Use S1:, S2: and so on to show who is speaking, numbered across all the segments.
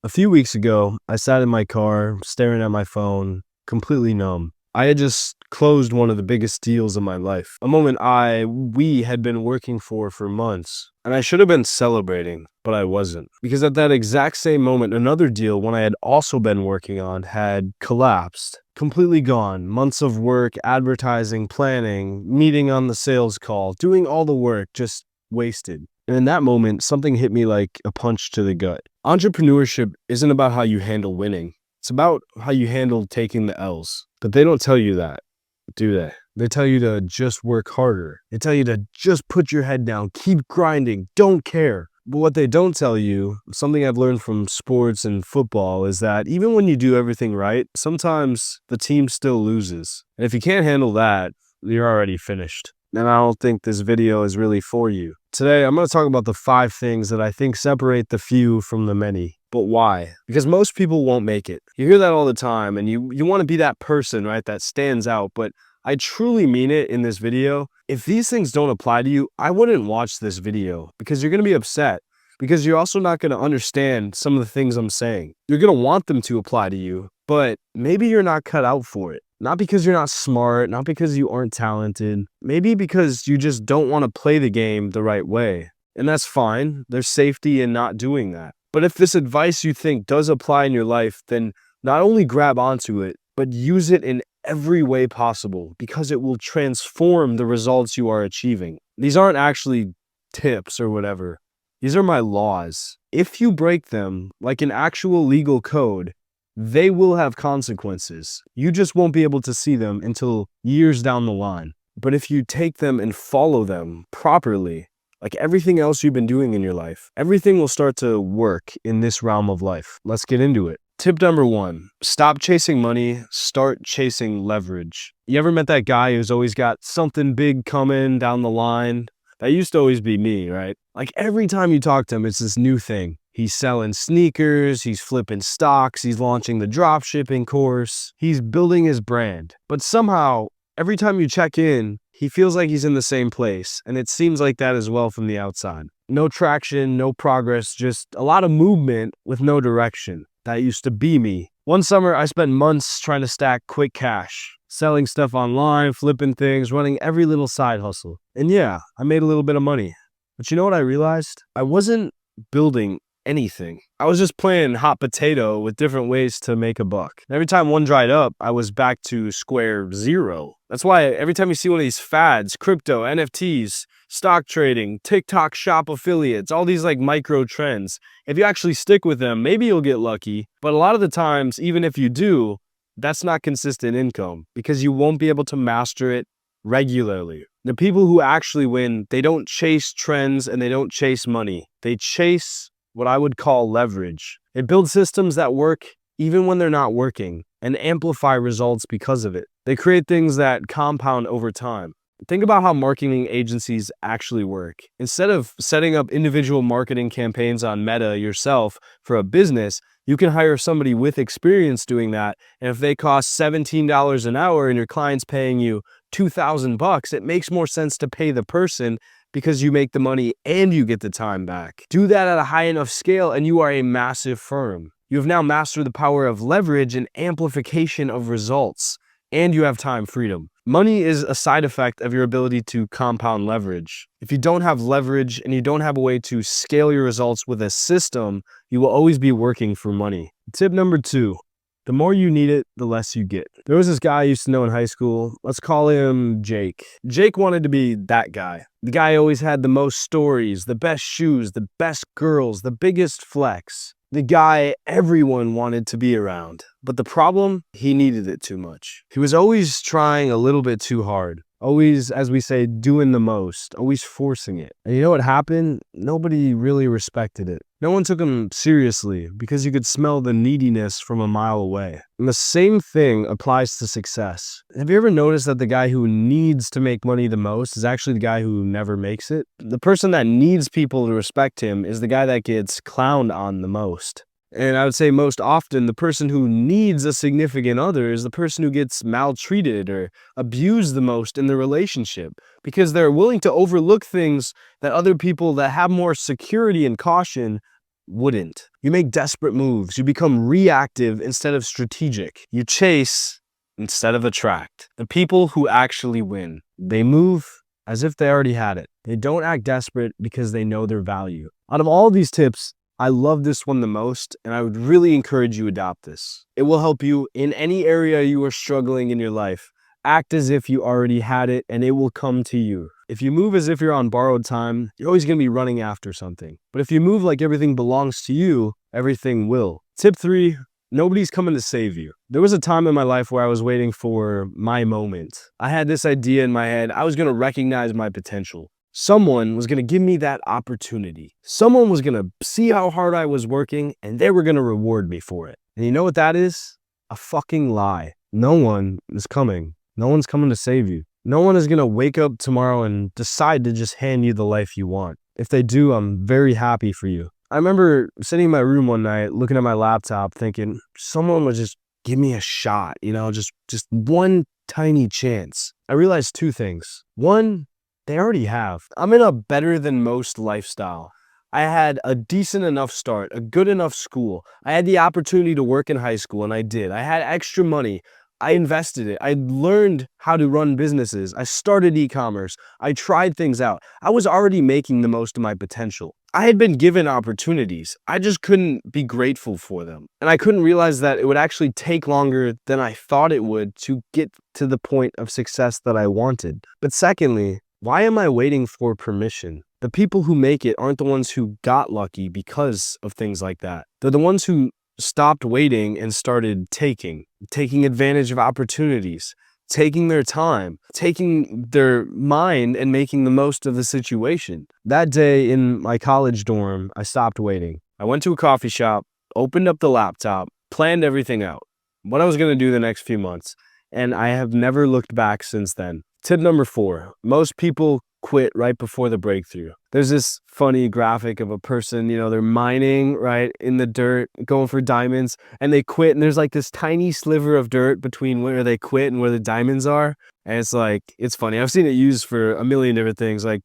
S1: A few weeks ago, I sat in my car staring at my phone, completely numb. I had just closed one of the biggest deals of my life, a moment we had been working for months. And I should have been celebrating, but I wasn't. Because at that exact same moment, another deal, one I had also been working on, had collapsed. Completely gone. Months of work, advertising, planning, meeting on the sales call, doing all the work, just wasted. And in that moment, something hit me like a punch to the gut. Entrepreneurship isn't about how you handle winning. It's about how you handle taking the L's. But they don't tell you that, do they? They tell you to just work harder. They tell you to just put your head down, keep grinding, don't care. But what they don't tell you, something I've learned from sports and football, is that even when you do everything right, sometimes the team still loses. And if you can't handle that, you're already finished. And I don't think this video is really for you. Today, I'm going to talk about the 5 things that I think separate the few from the many. But why? Because most people won't make it. You hear that all the time, and you want to be that person, right, that stands out. But I truly mean it in this video. If these things don't apply to you, I wouldn't watch this video because you're going to be upset. Because you're also not going to understand some of the things I'm saying. You're going to want them to apply to you, but maybe you're not cut out for it. Not because you're not smart, not because you aren't talented, maybe because you just don't want to play the game the right way. And that's fine. There's safety in not doing that. But if this advice you think does apply in your life, then not only grab onto it, but use it in every way possible because it will transform the results you are achieving. These aren't actually tips or whatever. These are my laws. If you break them, like an actual legal code, they will have consequences. You just won't be able to see them until years down the line. But if you take them and follow them properly, like everything else you've been doing in your life, everything will start to work in this realm of life. Let's get into it. Tip number 1, stop chasing money, start chasing leverage. You ever met that guy who's always got something big coming down the line? That used to always be me, right? Like every time you talk to him, it's this new thing. He's selling sneakers, he's flipping stocks, he's launching the drop shipping course, he's building his brand. But somehow, every time you check in, he feels like he's in the same place. And it seems like that as well from the outside. No traction, no progress, just a lot of movement with no direction. That used to be me. One summer, I spent months trying to stack quick cash, selling stuff online, flipping things, running every little side hustle. And yeah, I made a little bit of money. But you know what I realized? I wasn't building anything. I was just playing hot potato with different ways to make a buck. And every time one dried up, I was back to square zero. That's why every time you see one of these fads, crypto, NFTs, stock trading, TikTok shop affiliates, all these like micro trends, if you actually stick with them, maybe you'll get lucky. But a lot of the times, even if you do, that's not consistent income because you won't be able to master it regularly. The people who actually win, they don't chase trends and they don't chase money. They chase what I would call leverage. It builds systems that work even when they're not working and amplify results because of it. They create things that compound over time. Think about how marketing agencies actually work. Instead of setting up individual marketing campaigns on Meta yourself for a business, you can hire somebody with experience doing that. And if they cost $17 an hour and your client's paying you $2,000, it makes more sense to pay the person because you make the money and you get the time back. Do that at a high enough scale and you are a massive firm. You have now mastered the power of leverage and amplification of results, and you have time freedom. Money is a side effect of your ability to compound leverage. If you don't have leverage and you don't have a way to scale your results with a system, you will always be working for money. Tip number 2. The more you need it, the less you get. There was this guy I used to know in high school. Let's call him Jake. Jake wanted to be that guy. The guy always had the most stories, the best shoes, the best girls, the biggest flex. The guy everyone wanted to be around. But the problem, he needed it too much. He was always trying a little bit too hard. Always, as we say, doing the most, always forcing it. And you know what happened? Nobody really respected it. No one took him seriously because you could smell the neediness from a mile away. And the same thing applies to success. Have you ever noticed that the guy who needs to make money the most is actually the guy who never makes it? The person that needs people to respect him is the guy that gets clowned on the most. And I would say most often the person who needs a significant other is the person who gets maltreated or abused the most in the relationship because they're willing to overlook things that other people that have more security and caution wouldn't. You make desperate moves. You become reactive instead of strategic. You chase instead of attract. The people who actually win, they move as if they already had it. They don't act desperate because they know their value. Out of all these tips, I love this one the most, and I would really encourage you to adopt this. It will help you in any area you are struggling in your life. Act as if you already had it, and it will come to you. If you move as if you're on borrowed time, you're always going to be running after something. But if you move like everything belongs to you, everything will. Tip 3, nobody's coming to save you. There was a time in my life where I was waiting for my moment. I had this idea in my head. I was going to recognize my potential. Someone was going to give me that opportunity. Someone was going to see how hard I was working, and they were going to reward me for it. And you know what that is? A fucking lie. No one is coming. No one's coming to save you. No one is going to wake up tomorrow and decide to just hand you the life you want. If they do, I'm very happy for you. I remember sitting in my room one night, looking at my laptop, thinking, someone would just give me a shot, just one tiny chance. I realized 2 things. One, they already have. I'm in a better than most lifestyle. I had a decent enough start, a good enough school. I had the opportunity to work in high school, and I did. I had extra money. I invested it. I learned how to run businesses. I started e-commerce. I tried things out. I was already making the most of my potential. I had been given opportunities. I just couldn't be grateful for them. And I couldn't realize that it would actually take longer than I thought it would to get to the point of success that I wanted. But secondly, why am I waiting for permission? The people who make it aren't the ones who got lucky because of things like that. They're the ones who stopped waiting and started taking advantage of opportunities, taking their time, taking their mind and making the most of the situation. That day in my college dorm, I stopped waiting. I went to a coffee shop, opened up the laptop, planned everything out, what I was going to do the next few months, and I have never looked back since then. Tip number 4, most people quit right before the breakthrough. There's this funny graphic of a person, they're mining right in the dirt, going for diamonds, and they quit, and there's like this tiny sliver of dirt between where they quit and where the diamonds are. And it's funny. I've seen it used for a million different things, like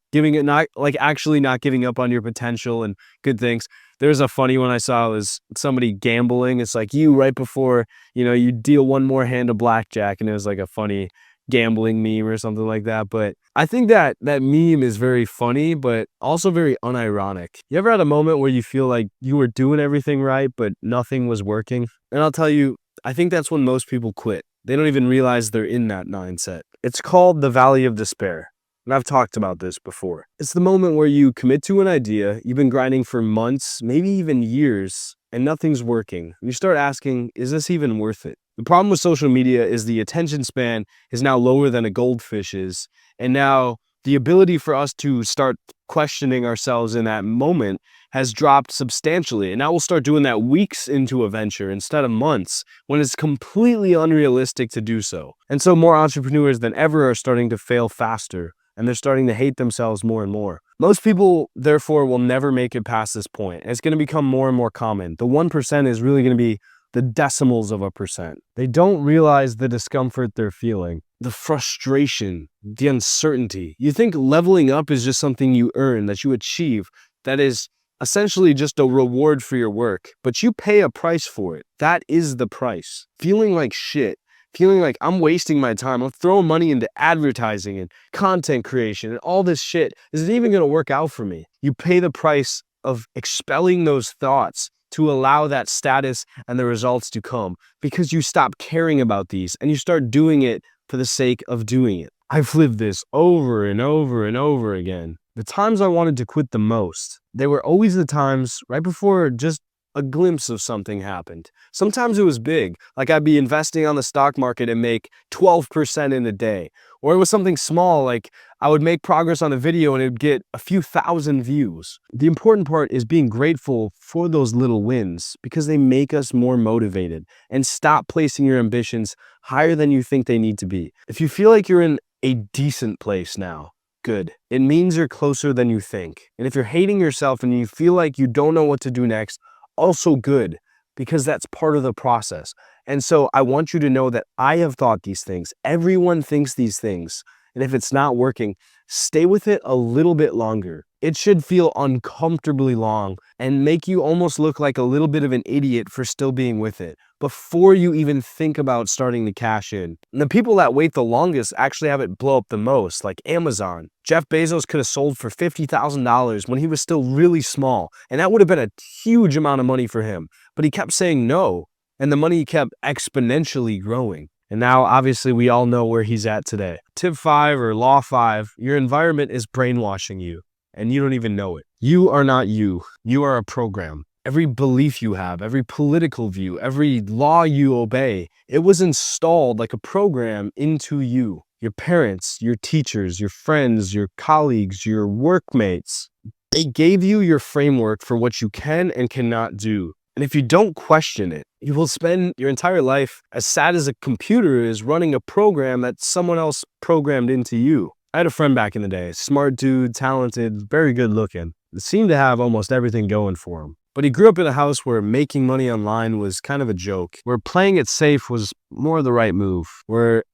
S1: actually not giving up on your potential and good things. There's a funny one I saw, was somebody gambling. It's like you right before, you deal one more hand of blackjack, and it was like a funny gambling meme or something like that. But I think that meme is very funny, but also very unironic. You ever had a moment where you feel like you were doing everything right, but nothing was working? And I'll tell you, I think that's when most people quit. They don't even realize they're in that mindset. It's called the Valley of Despair. And I've talked about this before. It's the moment where you commit to an idea, you've been grinding for months, maybe even years, and nothing's working. You start asking, is this even worth it? The problem with social media is the attention span is now lower than a goldfish's, and now the ability for us to start questioning ourselves in that moment has dropped substantially. And now we'll start doing that weeks into a venture instead of months, when it's completely unrealistic to do so. And so more entrepreneurs than ever are starting to fail faster, and they're starting to hate themselves more and more. Most people, therefore, will never make it past this point. And it's going to become more and more common. The 1% is really going to be the decimals of a percent. They don't realize the discomfort they're feeling, the frustration, the uncertainty. You think leveling up is just something you earn, that you achieve, that is essentially just a reward for your work, but you pay a price for it. That is the price. Feeling like shit, feeling like I'm wasting my time, I'm throwing money into advertising and content creation and all this shit. Is it even going to work out for me? You pay the price of expelling those thoughts to allow that status and the results to come, because you stop caring about these and you start doing it for the sake of doing it. I've lived this over and over and over again. The times I wanted to quit the most, they were always the times right before just a glimpse of something happened. Sometimes it was big, like I'd be investing on the stock market and make 12% in a day. Or it was something small, like I would make progress on a video and it would get a few thousand views. The important part is being grateful for those little wins, because they make us more motivated. And stop placing your ambitions higher than you think they need to be. If you feel like you're in a decent place now, good. It means you're closer than you think. And if you're hating yourself and you feel like you don't know what to do next, also good, because that's part of the process. And so I want you to know that I have thought these things. Everyone thinks these things. And if it's not working, stay with it a little bit longer. It should feel uncomfortably long and make you almost look like a little bit of an idiot for still being with it before you even think about starting to cash in. And the people that wait the longest actually have it blow up the most, like Amazon. Jeff Bezos could have sold for $50,000 when he was still really small, and that would have been a huge amount of money for him. But he kept saying no, and the money kept exponentially growing. And now, obviously, we all know where he's at today. Tip 5 or Law 5, your environment is brainwashing you, and you don't even know it. You are not you. You are a program. Every belief you have, every political view, every law you obey, it was installed like a program into you. Your parents, your teachers, your friends, your colleagues, your workmates, they gave you your framework for what you can and cannot do. And if you don't question it, you will spend your entire life as sad as a computer is running a program that someone else programmed into you. I had a friend back in the day, smart dude, talented, very good looking. Seemed to have almost everything going for him. But he grew up in a house where making money online was kind of a joke, where playing it safe was more the right move,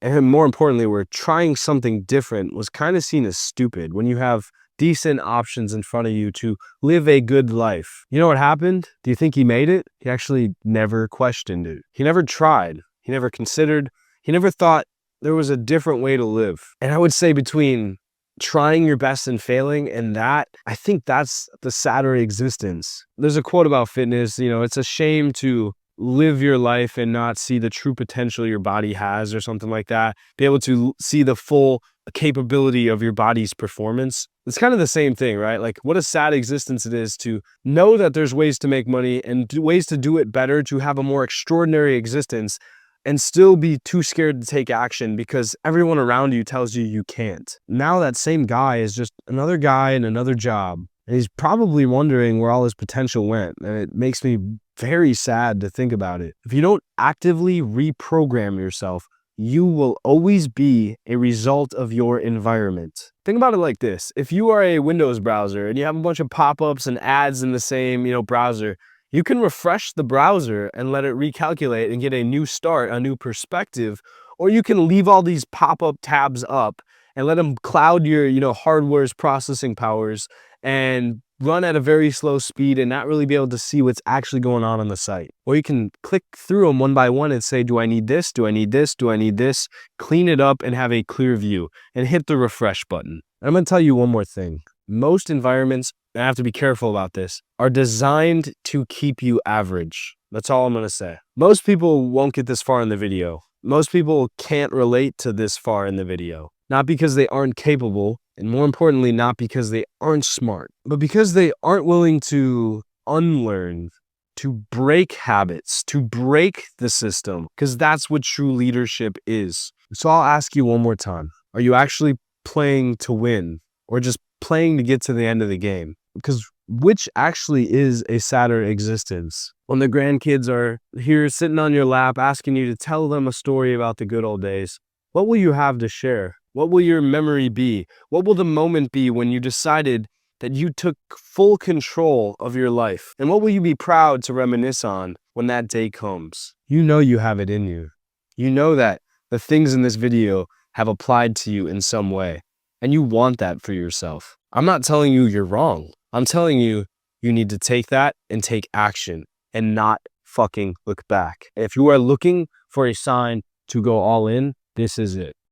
S1: and more importantly, where trying something different was kind of seen as stupid when you have decent options in front of you to live a good life. You know what happened? Do you think he made it? He actually never questioned it. He never tried. He never considered. He never thought there was a different way to live. And I would say between trying your best and failing and that, I think that's the sadder existence. There's a quote about fitness, it's a shame to live your life and not see the true potential your body has or something like that. Be able to see the full capability of your body's performance. It's kind of the same thing, right? Like what a sad existence it is to know that there's ways to make money and ways to do it better, to have a more extraordinary existence and still be too scared to take action because everyone around you tells you you can't. Now that same guy is just another guy in another job. And he's probably wondering where all his potential went. And it makes me very sad to think about it. If you don't actively reprogram yourself, you will always be a result of your environment. Think about it like this. If you are a Windows browser and you have a bunch of pop-ups and ads in the same, browser, you can refresh the browser and let it recalculate and get a new start, a new perspective, or you can leave all these pop-up tabs up and let them cloud your, hardware's processing powers and run at a very slow speed and not really be able to see what's actually going on the site. Or you can click through them one by one and say, do I need this? Do I need this? Do I need this? Clean it up and have a clear view and hit the refresh button. And I'm going to tell you one more thing. Most environments, and I have to be careful about this, are designed to keep you average. That's all I'm going to say. Most people won't get this far in the video. Most people can't relate to this far in the video. Not because they aren't capable, and more importantly, not because they aren't smart, but because they aren't willing to unlearn, to break habits, to break the system, because that's what true leadership is. So I'll ask you one more time. Are you actually playing to win or just playing to get to the end of the game? Because which actually is a sadder existence? When the grandkids are here sitting on your lap asking you to tell them a story about the good old days, what will you have to share? What will your memory be? What will the moment be when you decided that you took full control of your life? And what will you be proud to reminisce on when that day comes? You know you have it in you. You know that the things in this video have applied to you in some way, and you want that for yourself. I'm not telling you you're wrong. I'm telling you, you need to take that and take action and not fucking look back. If you are looking for a sign to go all in, this is it.